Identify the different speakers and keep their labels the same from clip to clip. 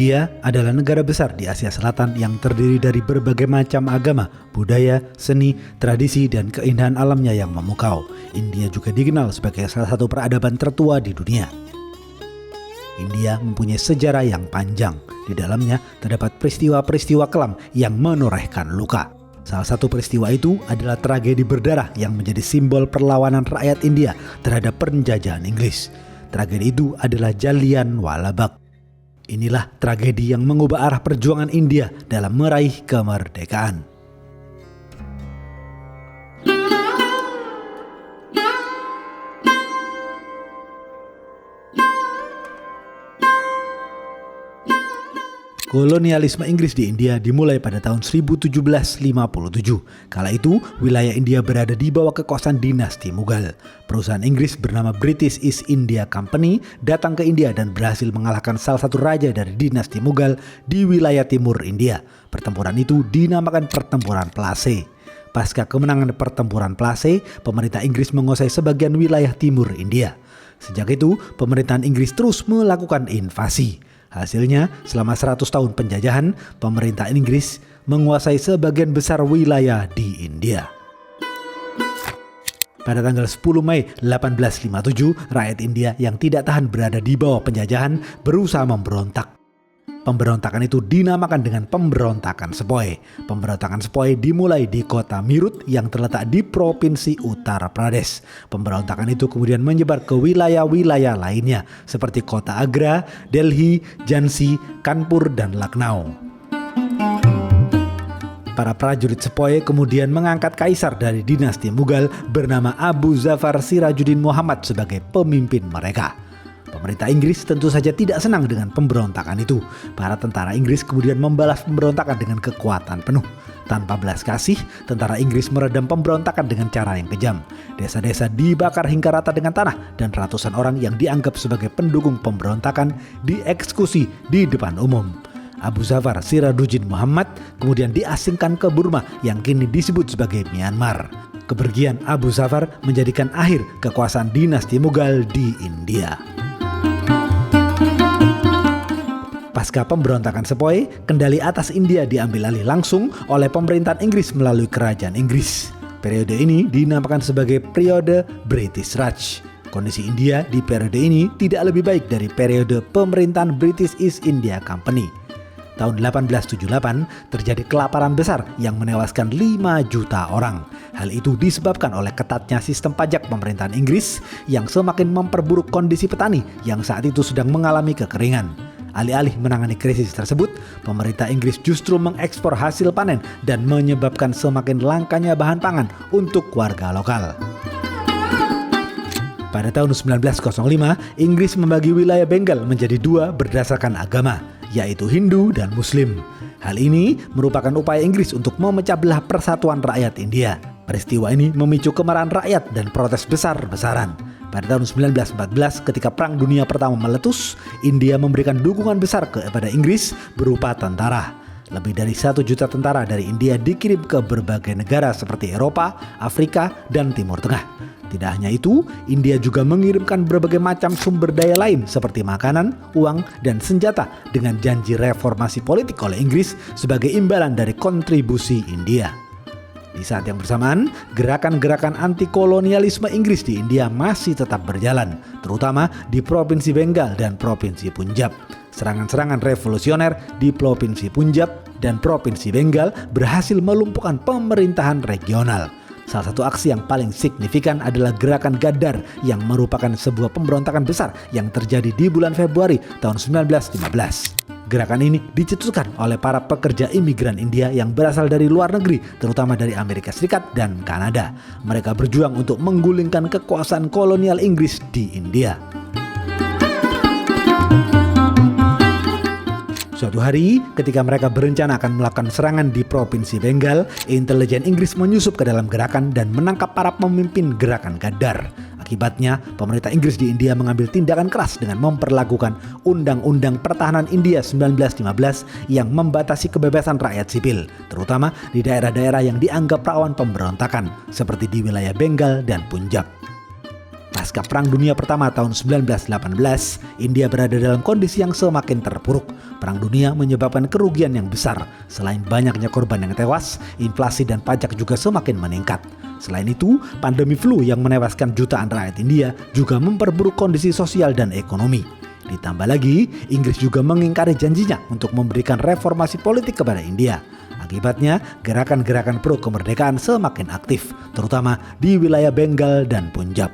Speaker 1: India adalah negara besar di Asia Selatan yang terdiri dari berbagai macam agama, budaya, seni, tradisi, dan keindahan alamnya yang memukau. India juga dikenal sebagai salah satu peradaban tertua di dunia. India mempunyai sejarah yang panjang. Di dalamnya terdapat peristiwa-peristiwa kelam yang menorehkan luka. Salah satu peristiwa itu adalah tragedi berdarah yang menjadi simbol perlawanan rakyat India terhadap penjajahan Inggris. Tragedi itu adalah Jallianwala Bagh. Inilah tragedi yang mengubah arah perjuangan India dalam meraih kemerdekaan. Kolonialisme Inggris di India dimulai pada tahun 1757. Kala itu, wilayah India berada di bawah kekuasaan dinasti Mughal. Perusahaan Inggris bernama British East India Company datang ke India dan berhasil mengalahkan salah satu raja dari dinasti Mughal di wilayah timur India. Pertempuran itu dinamakan Pertempuran Plassey. Pasca kemenangan Pertempuran Plassey, pemerintah Inggris menguasai sebagian wilayah timur India. Sejak itu, pemerintahan Inggris terus melakukan invasi. Hasilnya, selama 100 tahun penjajahan, pemerintah Inggris menguasai sebagian besar wilayah di India. Pada tanggal 10 Mei 1857, rakyat India yang tidak tahan berada di bawah penjajahan berusaha memberontak. Pemberontakan itu dinamakan dengan Pemberontakan Sepoy. Pemberontakan Sepoy dimulai di kota Meerut yang terletak di Provinsi Uttar Pradesh. Pemberontakan itu kemudian menyebar ke wilayah-wilayah lainnya seperti kota Agra, Delhi, Jhansi, Kanpur, dan Lucknow. Para prajurit Sepoy kemudian mengangkat kaisar dari dinasti Mughal bernama Abu Zafar Sirajuddin Muhammad sebagai pemimpin mereka. Pemerintah Inggris tentu saja tidak senang dengan pemberontakan itu. Para tentara Inggris kemudian membalas pemberontakan dengan kekuatan penuh. Tanpa belas kasih, tentara Inggris meredam pemberontakan dengan cara yang kejam. Desa-desa dibakar hingga rata dengan tanah dan ratusan orang yang dianggap sebagai pendukung pemberontakan dieksekusi di depan umum. Abu Zafar Sirajuddin Muhammad kemudian diasingkan ke Burma yang kini disebut sebagai Myanmar. Kepergian Abu Zafar menjadikan akhir kekuasaan dinasti Mughal di India. Pasca pemberontakan Sepoy, kendali atas India diambil alih langsung oleh pemerintahan Inggris melalui kerajaan Inggris. Periode ini dinamakan sebagai periode British Raj. Kondisi India di periode ini tidak lebih baik dari periode pemerintahan British East India Company. Tahun 1878 terjadi kelaparan besar yang menewaskan 5 juta orang. Hal itu disebabkan oleh ketatnya sistem pajak pemerintahan Inggris yang semakin memperburuk kondisi petani yang saat itu sedang mengalami kekeringan. Alih-alih menangani krisis tersebut, pemerintah Inggris justru mengekspor hasil panen dan menyebabkan semakin langkanya bahan pangan untuk warga lokal. Pada tahun 1905, Inggris membagi wilayah Bengal menjadi 2 berdasarkan agama, yaitu Hindu dan Muslim. Hal ini merupakan upaya Inggris untuk memecah belah persatuan rakyat India. Peristiwa ini memicu kemarahan rakyat dan protes besar-besaran. Pada tahun 1914, ketika Perang Dunia Pertama meletus, India memberikan dukungan besar kepada Inggris berupa tentara. Lebih dari 1 juta tentara dari India dikirim ke berbagai negara seperti Eropa, Afrika, dan Timur Tengah. Tidak hanya itu, India juga mengirimkan berbagai macam sumber daya lain seperti makanan, uang, dan senjata dengan janji reformasi politik oleh Inggris sebagai imbalan dari kontribusi India. Di saat yang bersamaan, gerakan-gerakan anti-kolonialisme Inggris di India masih tetap berjalan, terutama di Provinsi Bengal dan Provinsi Punjab. Serangan-serangan revolusioner di Provinsi Punjab dan Provinsi Bengal berhasil melumpuhkan pemerintahan regional. Salah satu aksi yang paling signifikan adalah gerakan Ghadar yang merupakan sebuah pemberontakan besar yang terjadi di bulan Februari tahun 1915. Gerakan ini dicetuskan oleh para pekerja imigran India yang berasal dari luar negeri, terutama dari Amerika Serikat dan Kanada. Mereka berjuang untuk menggulingkan kekuasaan kolonial Inggris di India. Suatu hari, ketika mereka berencana akan melakukan serangan di Provinsi Bengal, intelijen Inggris menyusup ke dalam gerakan dan menangkap para pemimpin gerakan Ghadar. Akibatnya, pemerintah Inggris di India mengambil tindakan keras dengan memperlakukan Undang-Undang Pertahanan India 1915 yang membatasi kebebasan rakyat sipil, terutama di daerah-daerah yang dianggap rawan pemberontakan, seperti di wilayah Bengal dan Punjab. Pasca Perang Dunia Pertama tahun 1918, India berada dalam kondisi yang semakin terpuruk. Perang dunia menyebabkan kerugian yang besar. Selain banyaknya korban yang tewas, inflasi dan pajak juga semakin meningkat. Selain itu, pandemi flu yang menewaskan jutaan rakyat India juga memperburuk kondisi sosial dan ekonomi. Ditambah lagi, Inggris juga mengingkari janjinya untuk memberikan reformasi politik kepada India. Akibatnya, gerakan-gerakan pro kemerdekaan semakin aktif, terutama di wilayah Bengal dan Punjab.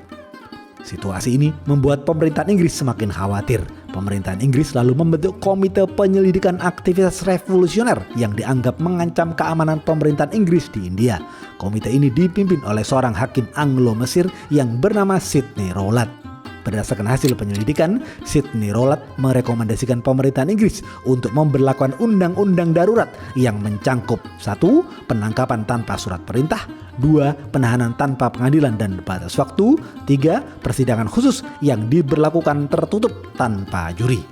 Speaker 1: Situasi ini membuat pemerintahan Inggris semakin khawatir. Pemerintahan Inggris lalu membentuk Komite Penyelidikan Aktivitas Revolusioner yang dianggap mengancam keamanan pemerintahan Inggris di India. Komite ini dipimpin oleh seorang hakim Anglo-Mesir yang bernama Sidney Rowlatt. Berdasarkan hasil penyelidikan, Sidney Rowlatt merekomendasikan pemerintahan Inggris untuk memberlakukan undang-undang darurat yang mencangkup 1. Penangkapan tanpa surat perintah, 2. Penahanan tanpa pengadilan dan batas waktu, 3. Persidangan khusus yang diberlakukan tertutup tanpa juri.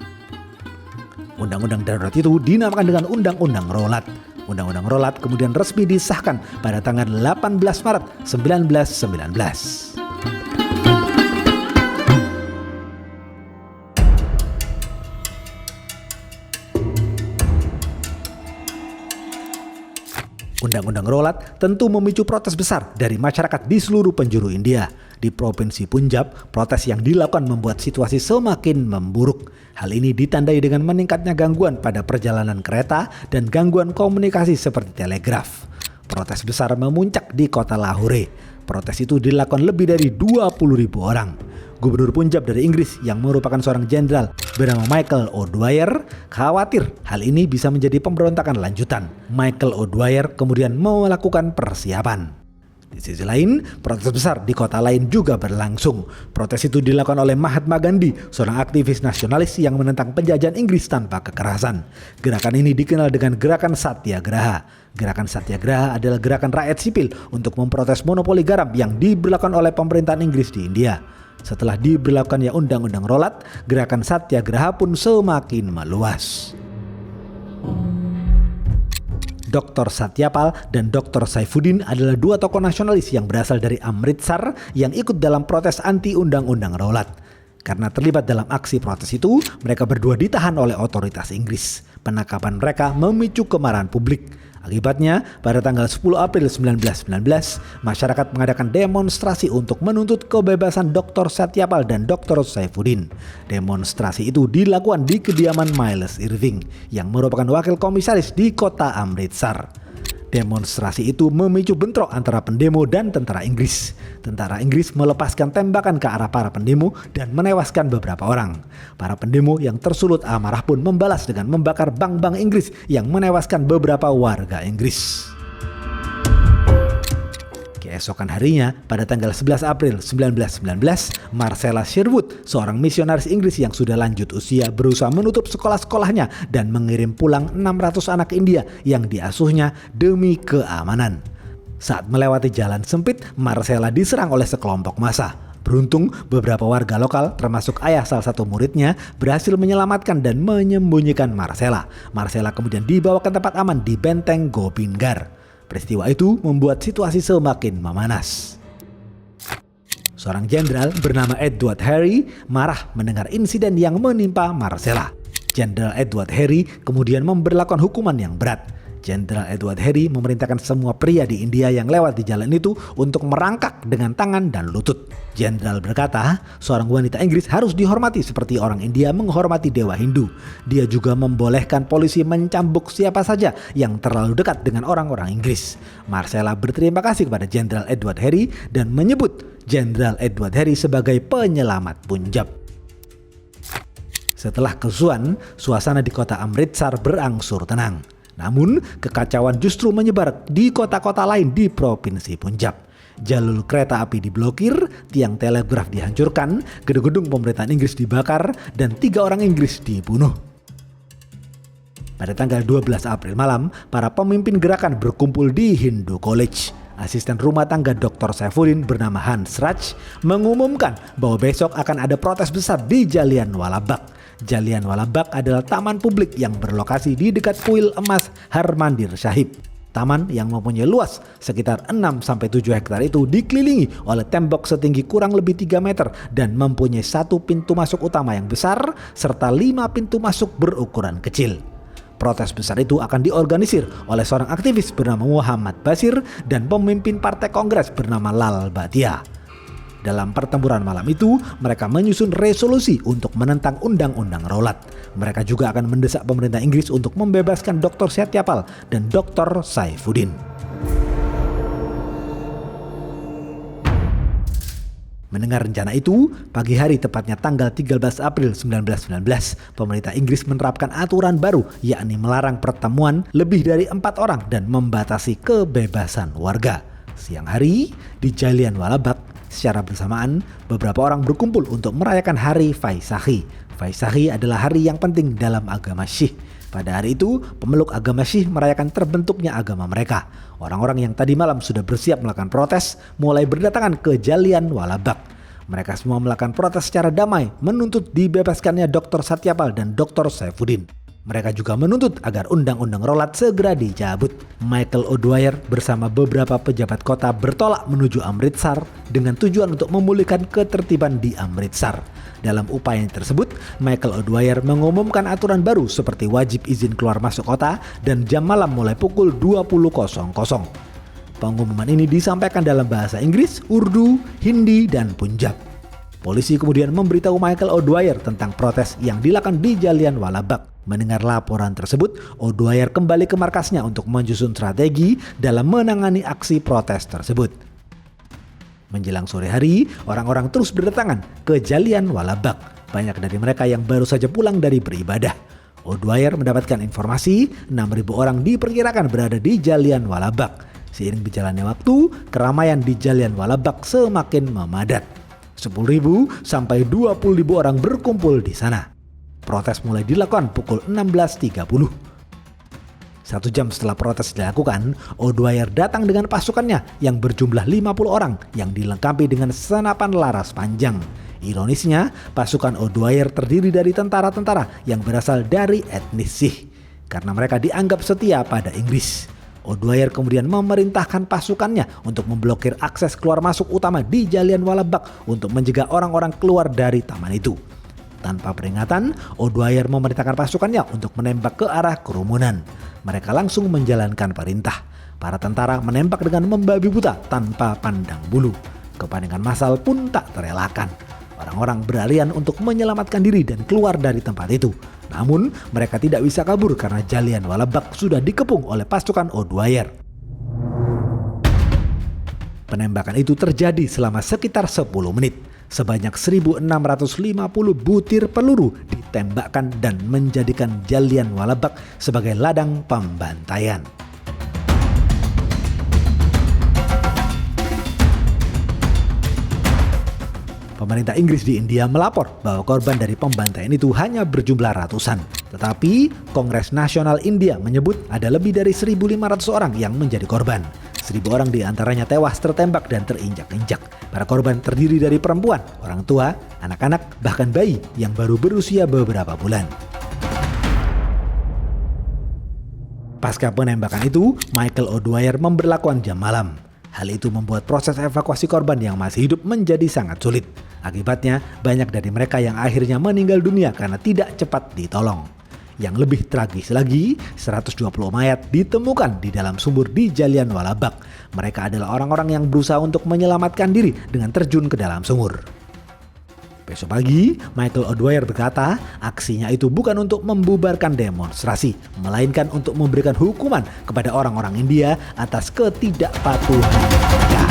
Speaker 1: Undang-undang darurat itu dinamakan dengan Undang-Undang Rowlatt. Undang-Undang Rowlatt kemudian resmi disahkan pada tanggal 18 Maret 1919. Undang-Undang Rowlatt tentu memicu protes besar dari masyarakat di seluruh penjuru India. Di Provinsi Punjab, protes yang dilakukan membuat situasi semakin memburuk. Hal ini ditandai dengan meningkatnya gangguan pada perjalanan kereta dan gangguan komunikasi seperti telegraf. Protes besar memuncak di kota Lahore. Protes itu dilakukan lebih dari 20.000 orang. Gubernur Punjab dari Inggris yang merupakan seorang jenderal bernama Michael O'Dwyer khawatir hal ini bisa menjadi pemberontakan lanjutan. Michael O'Dwyer kemudian melakukan persiapan. Di sisi lain, protes besar di kota lain juga berlangsung. Protes itu dilakukan oleh Mahatma Gandhi, seorang aktivis nasionalis yang menentang penjajahan Inggris tanpa kekerasan. Gerakan ini dikenal dengan Gerakan Satyagraha. Gerakan Satyagraha adalah gerakan rakyat sipil untuk memprotes monopoli garam yang diberlakukan oleh pemerintahan Inggris di India. Setelah diberlakukannya Undang-Undang Rowlatt, gerakan Satyagraha pun semakin meluas. Dr. Satyapal dan Dr. Saifuddin adalah dua tokoh nasionalis yang berasal dari Amritsar yang ikut dalam protes anti Undang-Undang Rowlatt. Karena terlibat dalam aksi protes itu, mereka berdua ditahan oleh otoritas Inggris. Penangkapan mereka memicu kemarahan publik. Akibatnya, pada tanggal 10 April 1919, masyarakat mengadakan demonstrasi untuk menuntut kebebasan Dr. Satyapal dan Dr. Saifuddin. Demonstrasi itu dilakukan di kediaman Miles Irving, yang merupakan wakil komisaris di kota Amritsar. Demonstrasi itu memicu bentrok antara pendemo dan tentara Inggris. Tentara Inggris melepaskan tembakan ke arah para pendemo dan menewaskan beberapa orang. Para pendemo yang tersulut amarah pun membalas dengan membakar bank-bank Inggris yang menewaskan beberapa warga Inggris. Keesokan harinya, pada tanggal 11 April 1919, Marcella Sherwood, seorang misionaris Inggris yang sudah lanjut usia, berusaha menutup sekolah-sekolahnya dan mengirim pulang 600 anak India yang diasuhnya demi keamanan. Saat melewati jalan sempit, Marcella diserang oleh sekelompok massa. Beruntung, beberapa warga lokal, termasuk ayah salah satu muridnya, berhasil menyelamatkan dan menyembunyikan Marcella. Marcella kemudian dibawa ke tempat aman di benteng Gobindgarh. Peristiwa itu membuat situasi semakin memanas. Seorang jenderal bernama Edward Harry marah mendengar insiden yang menimpa Marcella. Jenderal Edward Harry kemudian memberlakukan hukuman yang berat. Jenderal Edward Harry memerintahkan semua pria di India yang lewat di jalan itu untuk merangkak dengan tangan dan lutut. Jenderal berkata, seorang wanita Inggris harus dihormati seperti orang India menghormati dewa Hindu. Dia juga membolehkan polisi mencambuk siapa saja yang terlalu dekat dengan orang-orang Inggris. Marcella berterima kasih kepada Jenderal Edward Harry dan menyebut Jenderal Edward Harry sebagai penyelamat Punjab. Setelah kerusuhan, suasana di kota Amritsar berangsur tenang. Namun, kekacauan justru menyebar di kota-kota lain di Provinsi Punjab. Jalur kereta api diblokir, tiang telegraf dihancurkan, gedung-gedung pemerintahan Inggris dibakar, dan 3 orang Inggris dibunuh. Pada tanggal 12 April malam, para pemimpin gerakan berkumpul di Hindu College. Asisten rumah tangga Dr. Saifuddin bernama Hans Raj mengumumkan bahwa besok akan ada protes besar di Jallianwala Bagh. Jallianwala Bagh adalah taman publik yang berlokasi di dekat kuil emas Harmandir Sahib. Taman yang mempunyai luas sekitar 6-7 hektar itu dikelilingi oleh tembok setinggi kurang lebih 3 meter dan mempunyai 1 pintu masuk utama yang besar serta 5 pintu masuk berukuran kecil. Protes besar itu akan diorganisir oleh seorang aktivis bernama Muhammad Basir dan pemimpin partai Kongres bernama Lal Batia. Dalam pertempuran malam itu, mereka menyusun resolusi untuk menentang Undang-Undang Rowlatt. Mereka juga akan mendesak pemerintah Inggris untuk membebaskan Dr. Satyapal dan Dr. Saifuddin. Mendengar rencana itu, pagi hari tepatnya tanggal 13 April 1919, pemerintah Inggris menerapkan aturan baru, yakni melarang pertemuan lebih dari 4 orang dan membatasi kebebasan warga. Siang hari, di Jallianwala Bagh, secara bersamaan, beberapa orang berkumpul untuk merayakan Hari Vaisakhi. Vaisakhi adalah hari yang penting dalam agama Sikh. Pada hari itu, pemeluk agama Sikh merayakan terbentuknya agama mereka. Orang-orang yang tadi malam sudah bersiap melakukan protes, mulai berdatangan ke Jallianwala Bagh. Mereka semua melakukan protes secara damai, menuntut dibebaskannya Dr. Satyapal dan Dr. Saifuddin. Mereka juga menuntut agar Undang-Undang Rowlatt segera dicabut. Michael O'Dwyer bersama beberapa pejabat kota bertolak menuju Amritsar dengan tujuan untuk memulihkan ketertiban di Amritsar. Dalam upaya tersebut, Michael O'Dwyer mengumumkan aturan baru seperti wajib izin keluar masuk kota dan jam malam mulai pukul 20.00. Pengumuman ini disampaikan dalam bahasa Inggris, Urdu, Hindi, dan Punjab. Polisi kemudian memberitahu Michael O'Dwyer tentang protes yang dilakukan di Jallianwala Bagh. Mendengar laporan tersebut, O'Dwyer kembali ke markasnya untuk menyusun strategi dalam menangani aksi protes tersebut. Menjelang sore hari, orang-orang terus berdatangan ke Jallianwala Bagh. Banyak dari mereka yang baru saja pulang dari beribadah. O'Dwyer mendapatkan informasi 6.000 orang diperkirakan berada di Jallianwala Bagh. Seiring berjalannya waktu, keramaian di Jallianwala Bagh semakin memadat. 10.000 sampai 20.000 orang berkumpul di sana. Protes mulai dilakukan pukul 16.30. 1 jam setelah protes dilakukan, O'Dwyer datang dengan pasukannya yang berjumlah 50 orang yang dilengkapi dengan senapan laras panjang. Ironisnya, pasukan O'Dwyer terdiri dari tentara-tentara yang berasal dari etnis Sikh karena mereka dianggap setia pada Inggris. O'Dwyer kemudian memerintahkan pasukannya untuk memblokir akses keluar masuk utama di Jallianwala Bagh untuk mencegah orang-orang keluar dari taman itu. Tanpa peringatan, O'Dwyer memerintahkan pasukannya untuk menembak ke arah kerumunan. Mereka langsung menjalankan perintah. Para tentara menembak dengan membabi buta tanpa pandang bulu. Kepanikan massal pun tak terelakkan. Orang-orang berlarian untuk menyelamatkan diri dan keluar dari tempat itu. Namun, mereka tidak bisa kabur karena Jallianwala Bagh sudah dikepung oleh pasukan O'Dwyer. Penembakan itu terjadi selama sekitar 10 menit. Sebanyak 1.650 butir peluru ditembakkan dan menjadikan Jallianwala Bagh sebagai ladang pembantaian. Pemerintah Inggris di India melapor bahwa korban dari pembantaian itu hanya berjumlah ratusan. Tetapi Kongres Nasional India menyebut ada lebih dari 1.500 orang yang menjadi korban. 1.000 orang diantaranya tewas tertembak dan terinjak-injak. Para korban terdiri dari perempuan, orang tua, anak-anak, bahkan bayi yang baru berusia beberapa bulan. Pasca penembakan itu, Michael O'Dwyer memberlakukan jam malam. Hal itu membuat proses evakuasi korban yang masih hidup menjadi sangat sulit. Akibatnya, banyak dari mereka yang akhirnya meninggal dunia karena tidak cepat ditolong. Yang lebih tragis lagi, 120 mayat ditemukan di dalam sumur di Jallianwala Bagh. Mereka adalah orang-orang yang berusaha untuk menyelamatkan diri dengan terjun ke dalam sumur. Besok pagi, Michael O'Dwyer berkata, aksinya itu bukan untuk membubarkan demonstrasi, melainkan untuk memberikan hukuman kepada orang-orang India atas ketidakpatuhan mereka.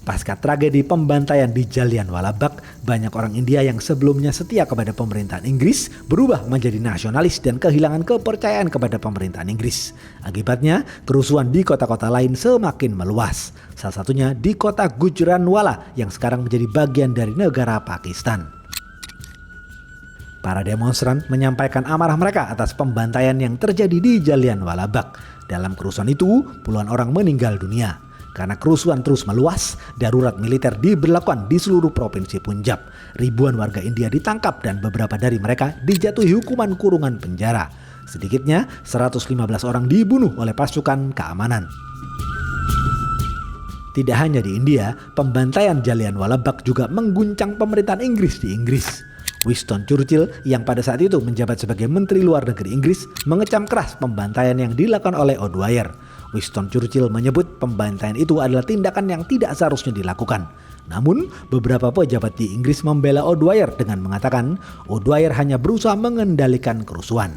Speaker 1: Pasca tragedi pembantaian di Jallianwala Bagh, banyak orang India yang sebelumnya setia kepada pemerintahan Inggris berubah menjadi nasionalis dan kehilangan kepercayaan kepada pemerintahan Inggris. Akibatnya, kerusuhan di kota-kota lain semakin meluas. Salah satunya di kota Gujranwala yang sekarang menjadi bagian dari negara Pakistan. Para demonstran menyampaikan amarah mereka atas pembantaian yang terjadi di Jallianwala Bagh. Dalam kerusuhan itu, puluhan orang meninggal dunia. Karena kerusuhan terus meluas, darurat militer diberlakukan di seluruh provinsi Punjab. Ribuan warga India ditangkap dan beberapa dari mereka dijatuhi hukuman kurungan penjara. Sedikitnya 115 orang dibunuh oleh pasukan keamanan. Tidak hanya di India, pembantaian Jallianwala Bagh juga mengguncang pemerintahan Inggris di Inggris. Winston Churchill yang pada saat itu menjabat sebagai Menteri Luar Negeri Inggris mengecam keras pembantaian yang dilakukan oleh O'Dwyer. Winston Churchill menyebut pembantaian itu adalah tindakan yang tidak seharusnya dilakukan. Namun, beberapa pejabat di Inggris membela O'Dwyer dengan mengatakan O'Dwyer hanya berusaha mengendalikan kerusuhan.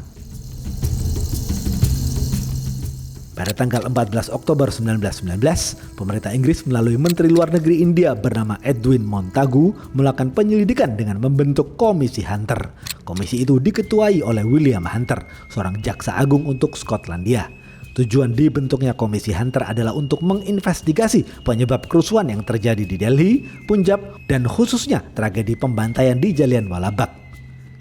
Speaker 1: Pada tanggal 14 Oktober 1919, pemerintah Inggris melalui Menteri Luar Negeri India bernama Edwin Montagu melakukan penyelidikan dengan membentuk Komisi Hunter. Komisi itu diketuai oleh William Hunter, seorang jaksa agung untuk Skotlandia. Tujuan dibentuknya Komisi Hunter adalah untuk menginvestigasi penyebab kerusuhan yang terjadi di Delhi, Punjab, dan khususnya tragedi pembantaian di Jallianwala Bagh.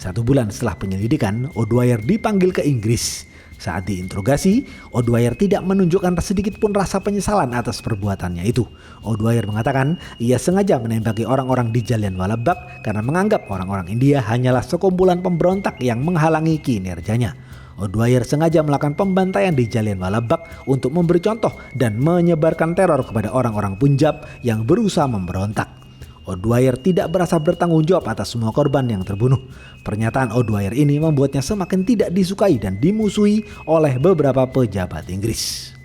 Speaker 1: 1 bulan setelah penyelidikan, O'Dwyer dipanggil ke Inggris. Saat diinterogasi, O'Dwyer tidak menunjukkan sedikit pun rasa penyesalan atas perbuatannya itu. O'Dwyer mengatakan ia sengaja menembaki orang-orang di Jallianwala Bagh karena menganggap orang-orang India hanyalah sekumpulan pemberontak yang menghalangi kinerjanya. O'Dwyer sengaja melakukan pembantaian di Jallianwala Bagh untuk memberi contoh dan menyebarkan teror kepada orang-orang Punjab yang berusaha memberontak. O'Dwyer tidak berasa bertanggung jawab atas semua korban yang terbunuh. Pernyataan O'Dwyer ini membuatnya semakin tidak disukai dan dimusuhi oleh beberapa pejabat Inggris.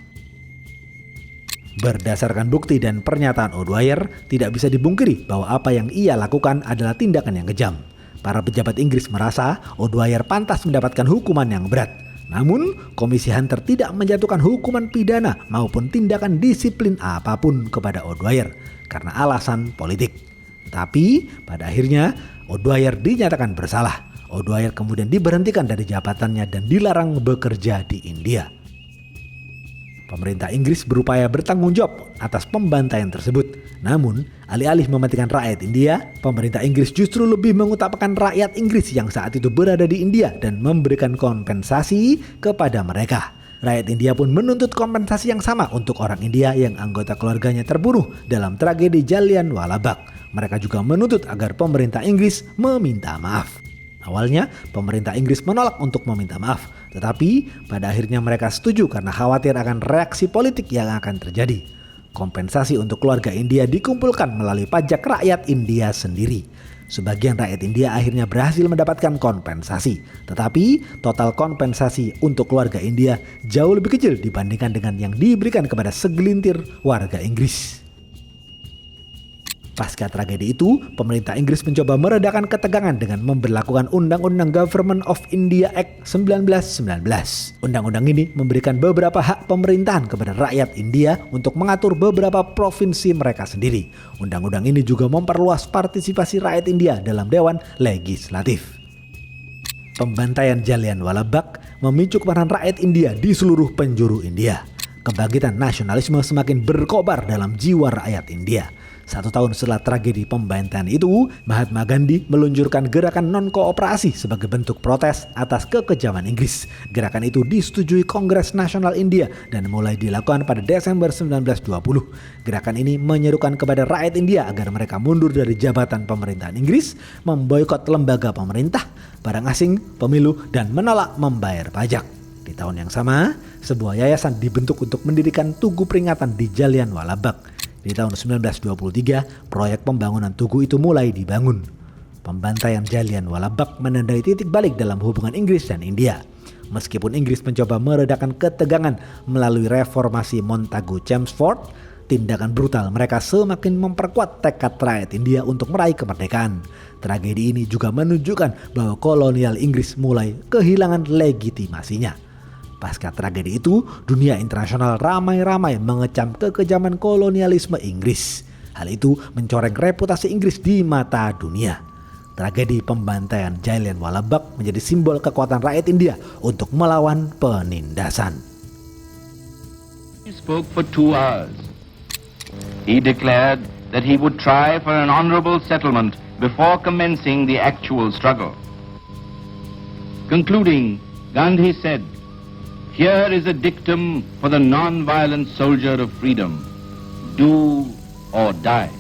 Speaker 1: Berdasarkan bukti dan pernyataan O'Dwyer, tidak bisa dibungkiri bahwa apa yang ia lakukan adalah tindakan yang kejam. Para pejabat Inggris merasa O'Dwyer pantas mendapatkan hukuman yang berat. Namun, Komisi Hunter tidak menjatuhkan hukuman pidana maupun tindakan disiplin apapun kepada O'Dwyer karena alasan politik. Tapi, pada akhirnya O'Dwyer dinyatakan bersalah. O'Dwyer kemudian diberhentikan dari jabatannya dan dilarang bekerja di India. Pemerintah Inggris berupaya bertanggung jawab atas pembantaian tersebut. Namun, alih-alih mematikan rakyat India, pemerintah Inggris justru lebih mengutamakan rakyat Inggris yang saat itu berada di India dan memberikan kompensasi kepada mereka. Rakyat India pun menuntut kompensasi yang sama untuk orang India yang anggota keluarganya terbunuh dalam tragedi Jallianwala Bagh. Mereka juga menuntut agar pemerintah Inggris meminta maaf. Awalnya, pemerintah Inggris menolak untuk meminta maaf, tetapi pada akhirnya mereka setuju karena khawatir akan reaksi politik yang akan terjadi. Kompensasi untuk keluarga India dikumpulkan melalui pajak rakyat India sendiri. Sebagian rakyat India akhirnya berhasil mendapatkan kompensasi, tetapi total kompensasi untuk keluarga India jauh lebih kecil dibandingkan dengan yang diberikan kepada segelintir warga Inggris. Pasca tragedi itu, pemerintah Inggris mencoba meredakan ketegangan dengan memberlakukan Undang-Undang Government of India Act 1919. Undang-undang ini memberikan beberapa hak pemerintahan kepada rakyat India untuk mengatur beberapa provinsi mereka sendiri. Undang-undang ini juga memperluas partisipasi rakyat India dalam Dewan Legislatif. Pembantaian Jallianwala Bagh memicu kemarahan rakyat India di seluruh penjuru India. Kebangkitan nasionalisme semakin berkobar dalam jiwa rakyat India. 1 tahun setelah tragedi pembantaian itu, Mahatma Gandhi meluncurkan gerakan non-kooperasi sebagai bentuk protes atas kekejaman Inggris. Gerakan itu disetujui Kongres Nasional India dan mulai dilakukan pada Desember 1920. Gerakan ini menyerukan kepada rakyat India agar mereka mundur dari jabatan pemerintahan Inggris, memboikot lembaga pemerintah, barang asing, pemilu, dan menolak membayar pajak. Di tahun yang sama, sebuah yayasan dibentuk untuk mendirikan tugu peringatan di Jallianwala Bagh. Di tahun 1923, proyek pembangunan tugu itu mulai dibangun. Pembantaian Jallianwala Bagh menandai titik balik dalam hubungan Inggris dan India. Meskipun Inggris mencoba meredakan ketegangan melalui reformasi Montagu-Chelmsford, tindakan brutal mereka semakin memperkuat tekad rakyat India untuk meraih kemerdekaan. Tragedi ini juga menunjukkan bahwa kolonial Inggris mulai kehilangan legitimasinya. Pasca tragedi itu, dunia internasional ramai-ramai mengecam kekejaman kolonialisme Inggris. Hal itu mencoreng reputasi Inggris di mata dunia. Tragedi pembantaian Jallianwala Bagh menjadi simbol kekuatan rakyat India untuk melawan penindasan.
Speaker 2: He spoke for 2 hours. He declared that he would try for an honorable settlement before commencing the actual struggle. Concluding, Gandhi said, "Here is a dictum for the non-violent soldier of freedom. do or die.